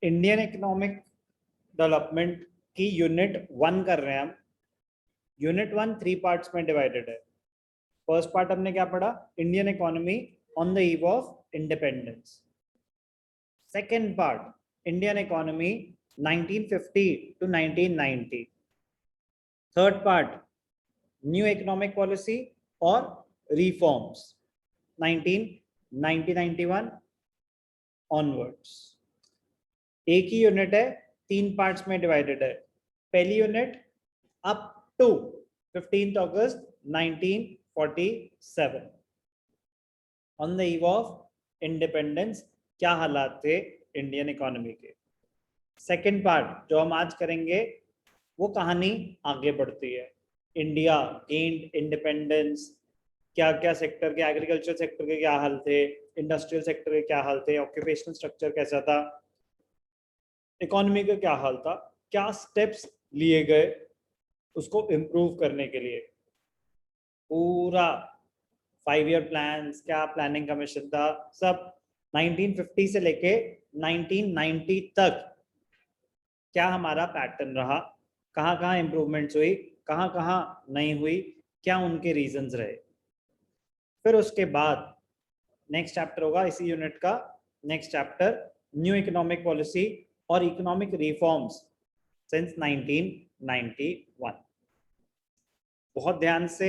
Indian economic development की unit 1 कर रहे हैं हम। यूनिट 1 3 पार्ट्स में डिवाइडेड है। फर्स्ट पार्ट हमने क्या पढ़ा? Indian economy on the eve of independence. Second part Indian economy 1950 to 1990। Third part new economic policy और रिफॉर्म्स 1990-91 ऑनवर्ड्स। एक ही यूनिट है, 3 पार्ट्स में डिवाइडेड है। पहली यूनिट अप टू 15 अगस्त 1947 on the eve of independence क्या हालात थे इंडियन इकोनॉमी के। सेकेंड पार्ट जो हम आज करेंगे वो कहानी आगे बढ़ती है। इंडिया गेन्ड इंडिपेंडेंस, क्या क्या सेक्टर के, एग्रीकल्चर सेक्टर के क्या हाल थे, इंडस्ट्रियल सेक्टर के क्या हाल थे, ऑक्यूपेशनल स्ट्रक्चर कैसा था, इकोनॉमी का क्या हाल था, क्या स्टेप्स लिए गए उसको इम्प्रूव करने के लिए। पूरा 5 ईयर प्लान्स, क्या प्लानिंग कमीशन था, सब 1950 से लेके 1990 तक क्या हमारा पैटर्न रहा, कहाँ कहाँ इम्प्रूवमेंट्स हुई, कहाँ कहाँ नहीं हुई, क्या उनके रीजंस रहे। फिर उसके बाद नेक्स्ट चैप्टर होगा इसी यूनिट का, next chapter new economic policy और इकोनॉमिक रिफॉर्म्स सिंस 1991। बहुत ध्यान से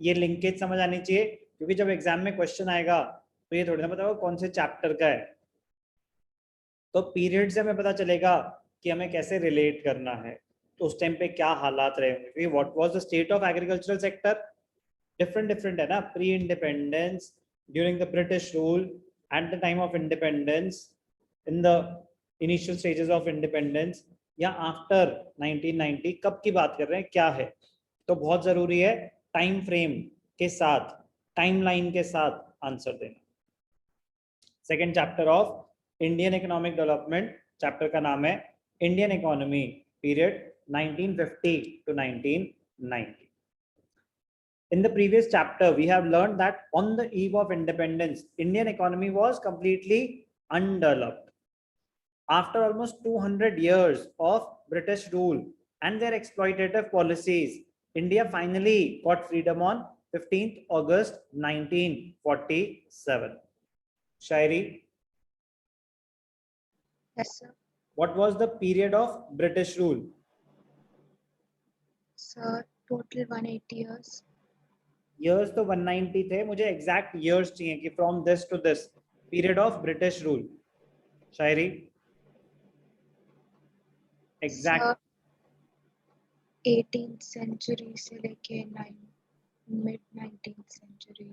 ये लिंकेज समझ आनी चाहिए, क्योंकि जब एग्जाम में क्वेश्चन आएगा तो ये थोड़ी ना पता होगा कौन से चैप्टर का है। तो पीरियड से हमें पता चलेगा कि हमें कैसे रिलेट करना है, तो उस टाइम पे क्या हालात रहे होंगे। What was the state of agricultural sector, different है ना, pre independence, during the British rule, at the time of independence, in the initial stages of independence, या आफ्टर 1990 कब की बात कर रहे हैं, क्या है। तो बहुत जरूरी है टाइम फ्रेम के साथ, टाइमलाइन के साथ आंसर देना। Second chapter of Indian economic development, chapter का नाम है Indian economy period 1950 to 1990। In the previous chapter, we have learned that on the eve of independence, Indian economy was completely undeveloped. After almost 200 years of British rule and their exploitative policies, India finally got freedom on 15th August 1947. Shairi? Yes, sir. What was the period of British rule? Sir, total 180 years. Years तो 190 थे, मुझे exact years चाहिए कि from this to this period of British rule. Shayari exact 18th century से लेके mid 19th century.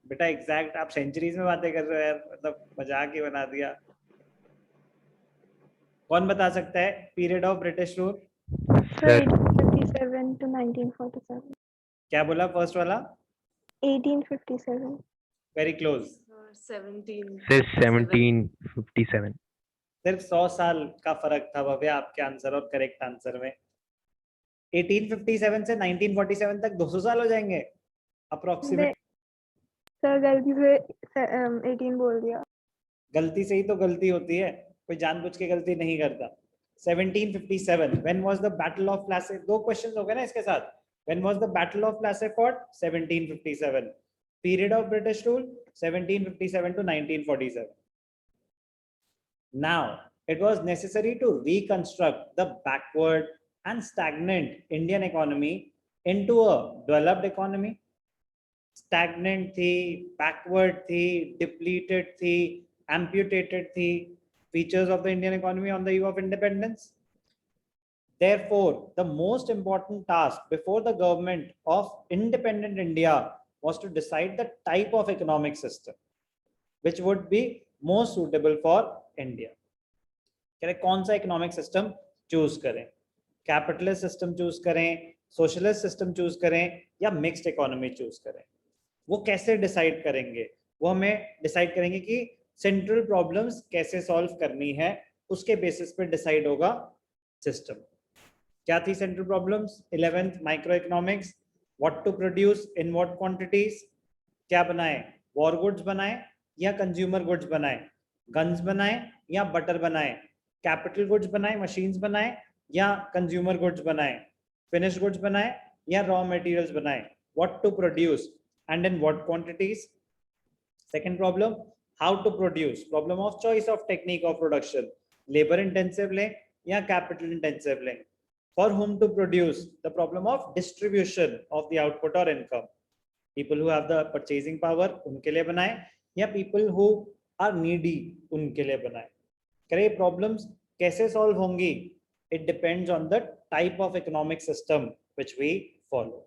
बेटा exact आप centuries में बातें कर रहे हो यार, मतलब मजाक ही बना दिया। कौन बता सकता है period of British rule? Sir, 1857 to 1947. क्या बोला फर्स्ट वाला? 1857. Very close. 1757। सिर्फ 100 साल का फर्क था भव्या आपके आंसर और करेक्ट आंसर में। 1857 से 1947 तक 200 साल हो जाएंगे अप्रोक्सीमेट। सर गलती से 18 बोल दिया। गलती से ही तो गलती होती है, कोई जानबूझ के गलती नहीं करता। 1757 when was the battle of Plassey? 2 questions हो गए ना इसके साथ। when was the battle of Plassey fought? 1757। period of British rule 1757 to 1947। now it was necessary to reconstruct the backward and stagnant Indian economy into a developed economy। stagnant थी, backward थी, depleted थी, amputated थी, features of the Indian economy on the eve of independence। Therefore, the most important task before the government of independent India was to decide the type of economic system which would be most suitable for India। कौन सा economic system choose करें, capitalist system choose करें, socialist system choose करें, या mixed economy choose करें। वो कैसे decide करेंगे? वो हमें डिसाइड करेंगे कि सेंट्रल प्रॉब्लम्स कैसे सॉल्व करनी है, उसके बेसिस पे डिसाइड होगा सिस्टम। क्या थी central problems? 11th micro economics, what to produce in what quantities, क्या बनाए, वॉर गुड्स बनाए या कंज्यूमर गुड्स बनाए, गन्स बनाए या बटर बनाए, कैपिटल गुड्स बनाए, मशीन्स बनाए या कंज्यूमर गुड्स बनाए, फिनिश गुड्स बनाए या रॉ मटेरियल्स बनाए, what to produce and in what quantities. Second problem, how to produce, problem of choice of technique of production, labor intensive लें या capital intensive लें. For whom to produce, the problem of distribution of the output or income, people who have the purchasing power उनके लिए बनाए या people who are needy उनके लिए बनाए. करे problems कैसे solve होंगी, it depends on the type of economic system which we follow.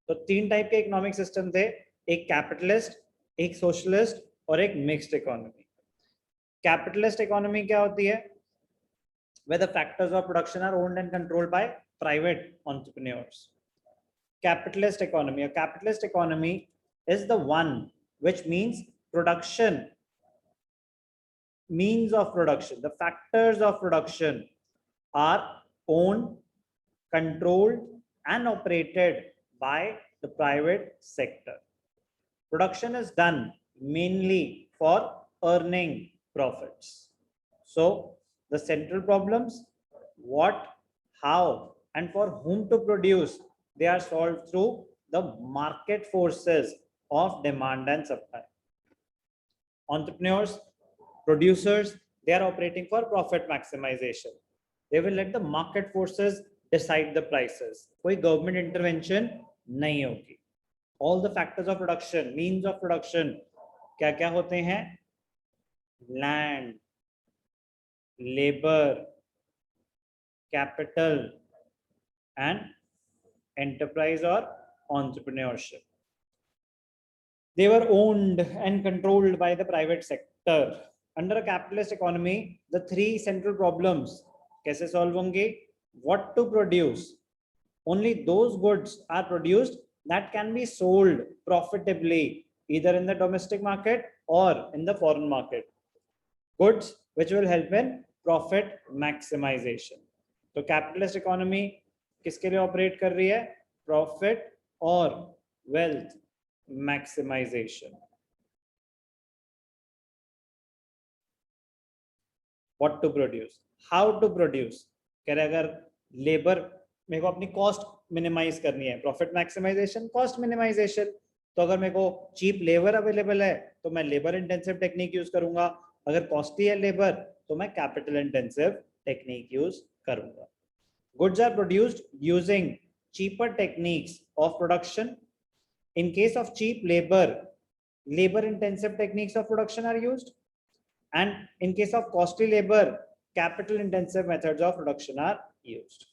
तो तीन टाइप के इकोनॉमिक सिस्टम थे, एक कैपिटलिस्ट, एक सोशलिस्ट और एक मिक्स्ड इकोनॉमी. कैपिटलिस्ट इकोनॉमी क्या होती है? where the factors of production are owned and controlled by private entrepreneurs. Capitalist economy, a capitalist economy is the one which means production, means of production, the factors of production are owned, controlled and operated by the private sector. Production is done mainly for earning profits. So the central problems, what, how and for whom to produce, they are solved through the market forces of demand and supply. Entrepreneurs, producers, they are operating for profit maximization. They will let the market forces decide the prices. कोई government intervention नहीं होगी. All the factors of production, means of production क्या क्या होते हैं? Land, labor, capital and enterprise or entrepreneurship. They were owned and controlled by the private sector. Under a capitalist economy, the three central problems कैसे solve होंगे? What to produce? Only those goods are produced that can be sold profitably either in the domestic market or in the foreign market. Goods which will help in profit maximization. तो capitalist economy किसके लिए operate कर रही है? Profit और wealth maximization. What to produce? How to produce? कह रहे अगर लेबर मेरे को अपनी कॉस्ट मिनिमाइज करनी है, प्रॉफिट मैक्सिमाइजेशन, कॉस्ट मिनिमाइजेशन. तो अगर मेरे को चीप लेबर अवेलेबल है तो मैं लेबर इंटेंसिव टेक्निक यूज करूंगा. अगर कॉस्टली है लेबर तो मैं कैपिटल इंटेंसिव टेक्निक यूज करूंगा. Goods are produced using cheaper techniques of production. In case of cheap labor, labor intensive techniques of production are used. And in case of costly labor, capital intensive methods of production are used.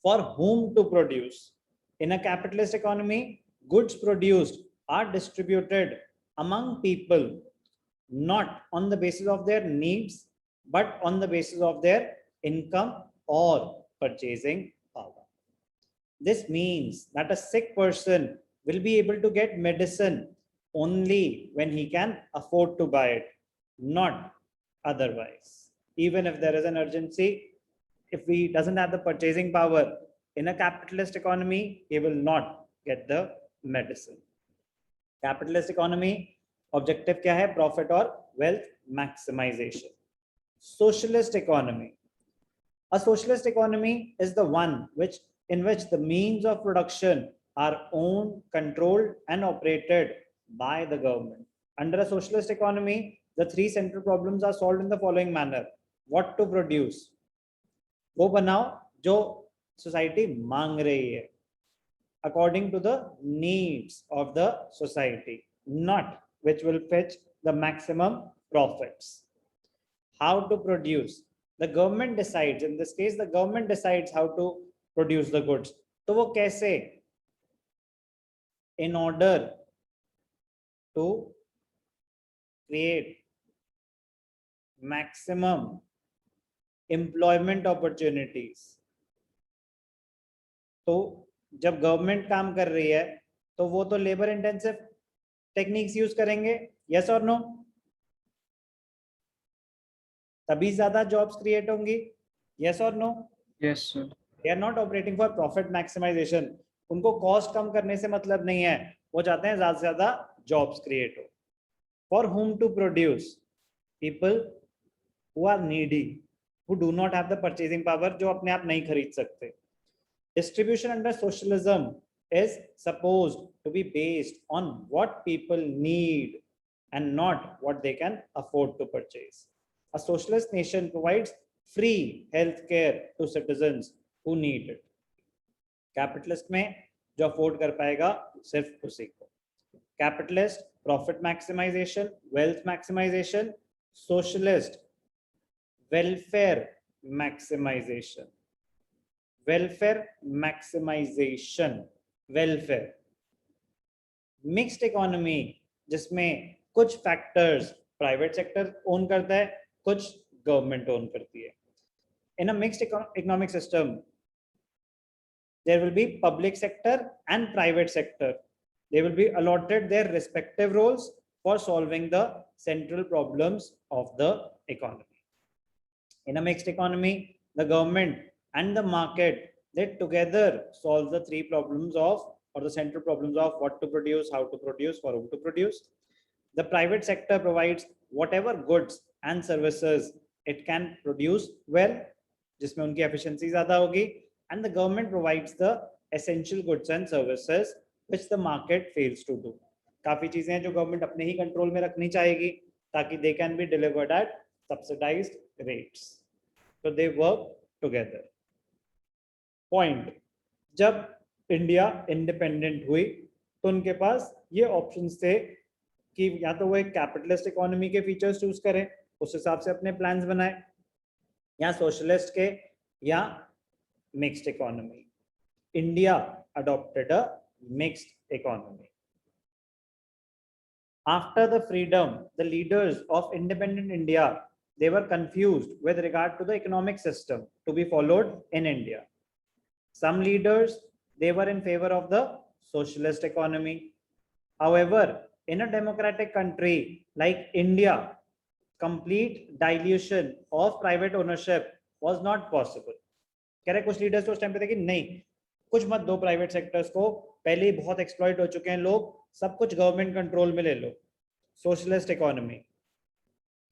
For whom to produce? In a capitalist economy, goods produced are distributed among people, not on the basis of their needs, but on the basis of their income or purchasing power. This means that a sick person will be able to get medicine only when he can afford to buy it, not otherwise. Even if there is an urgency, if he doesn't have the purchasing power in a capitalist economy, he will not get the medicine. Capitalist economy objective क्या है? Profit or wealth maximization. Socialist economy. A socialist economy is the one in which the means of production are owned, controlled and operated by the government. Under a socialist economy, the three central problems are solved in the following manner. What to produce? वो बनाओ जो society मांग रही है, according to the needs of the society, not which will fetch the maximum profits. How to produce? The government decides. In this case, the government decides how to produce the goods. तो वो कैसे? In order to create maximum employment opportunities. तो जब government काम कर रही है तो वो तो लेबर इंटेंसिव टेक्निक्स यूज करेंगे, यस और नो? तभी ज्यादा जॉब्स क्रिएट होंगी, यस और no? Yes sir. They are not operating for profit maximisation. उनको कॉस्ट कम करने से मतलब नहीं है, वो चाहते हैं ज्यादा से ज्यादा जॉब्स क्रिएट हो. For whom to produce? people who are needy, who do not have the purchasing power, जो अपने आप नहीं खरीद सकते. Distribution under socialism is supposed to be based on what people need and not what they can afford to purchase. A socialist nation provides free health care to citizens who need it. Capitalist में जो afford कर पाएगा सिर्फ उसी को. Capitalist profit maximization, wealth maximization. Socialist welfare maximization. Welfare maximization. Welfare. Mixed economy जिसमें कुछ factors private sector own करता है, कुछ गवर्नमेंट ओन करती है. In a mixed economic system, there will be public sector and private sector. They will be allotted their respective roles for solving the central problems of the economy. In a mixed economy, the government and the market, they together solve the three problems of, or the central problems of, what to produce, how to produce, for whom to produce. The private sector provides whatever goods and services it can produce well, जिसमें उनकी efficiency ज़्यादा होगी, and the government provides the essential goods and services which the market fails to do. काफी चीजें हैं जो government अपने ही control में रखनी चाहेगी ताकि they can be delivered at subsidized rates. So they work together. Point. जब इंडिया इंडिपेंडेंट हुई तो उनके पास ये ऑप्शंस थे कि या तो वो एक कैपिटलिस्ट इकोनॉमी के फीचर्स चूज करें, उस हिसाब से अपने प्लान्स बनाए, या सोशलिस्ट के, या mixed economy. India adopted a mixed economy. After the freedom, the leaders of independent India, they were confused with regard to the economic system to be followed in India. Some leaders, they were in favor of the socialist economy. However, in a democratic country like India, complete dilution of private ownership was not possible. कह रहे कुछ leaders तो उस time पे थे कि नहीं, कुछ मत दो प्राइवेट सेक्टर्स को, पहले ही बहुत एक्सप्लॉइट हो चुके हैं लोग, सब कुछ गवर्नमेंट कंट्रोल में ले लो. सोशलिस्ट इकोनॉमी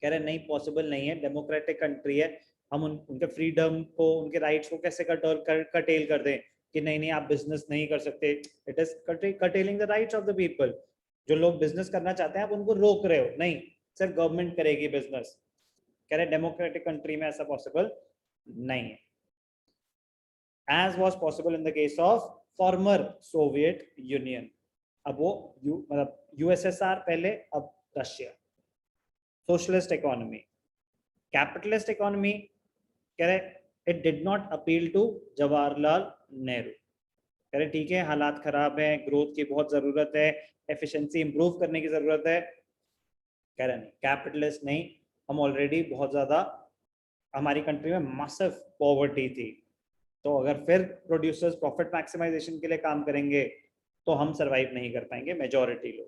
कह रहे नहीं, पॉसिबल नहीं है, डेमोक्रेटिक कंट्री है, हम उनके फ्रीडम को, उनके राइट्स को कैसे कटेल कर दें कि नहीं नहीं आप बिजनेस नहीं कर सकते. It is curtailing the rights of the people. जो लोग बिजनेस करना चाहते हैं आप उनको रोक रहे हो, नहीं सिर्फ गवर्नमेंट करेगी बिजनेस. कह रहे डेमोक्रेटिक कंट्री में ऐसा पॉसिबल नहीं है, as was possible in the case of former Soviet Union. अब वो मतलब USSR पहले, अब Russia. Socialist economy, capitalist economy, कह रहे it did not appeal to Jawaharlal Nehru. कह रहे ठीक है हालात खराब है, ग्रोथ की बहुत जरूरत है, एफिशिएंसी इंप्रूव करने की जरूरत है. कह रहे नहीं, कैपिटलिस्ट नहीं, हम ऑलरेडी बहुत ज्यादा, हमारी कंट्री में मासिव पॉवर्टी थी, तो अगर फिर प्रोड्यूसर्स प्रॉफिट मैक्सिमाइजेशन के लिए काम करेंगे तो हम सरवाइव नहीं कर पाएंगे मेजॉरिटी लोग.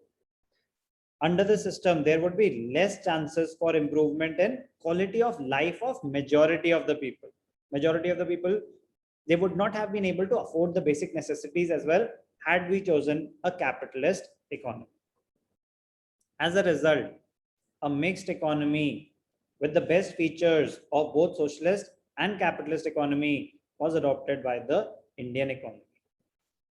Under the system there would be less chances for improvement in quality of life of majority of the people. Majority of the people, they would not have been able to afford the basic necessities as well had we chosen a capitalist economy. As a result, a mixed economy with the best features of both socialist and capitalist economy was adopted by the Indian economy.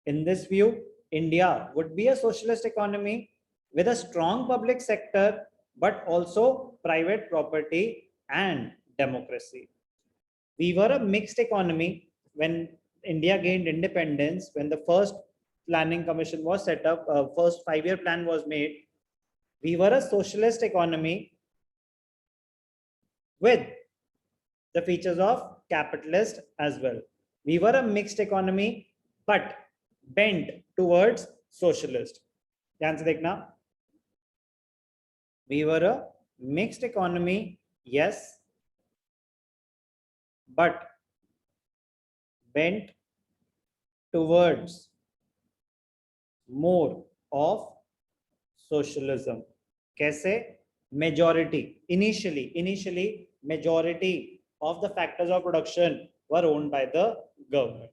In this view, India would be a socialist economy with a strong public sector, but also private property and democracy. We were a mixed economy when India gained independence, when the first planning commission was set up, first 5-year plan was made. We were a socialist economy with the features of capitalist as well. We were a mixed economy, but bent towards socialist. ध्यान से देखना. We were a mixed economy, yes, but bent towards more of socialism. कैसे? Majority, initially majority of the factors of production were owned by the government.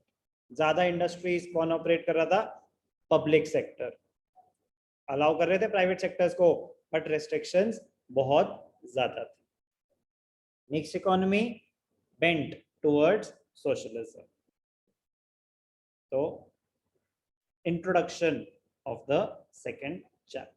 ज्यादा industries कौन operate कर रहा था? Public sector. Allow कर रहे थे प्राइवेट सेक्टर्स को, बट रेस्ट्रिक्शंस बहुत ज्यादा थे. Mixed economy bent towards socialism. So, introduction of the second chapter.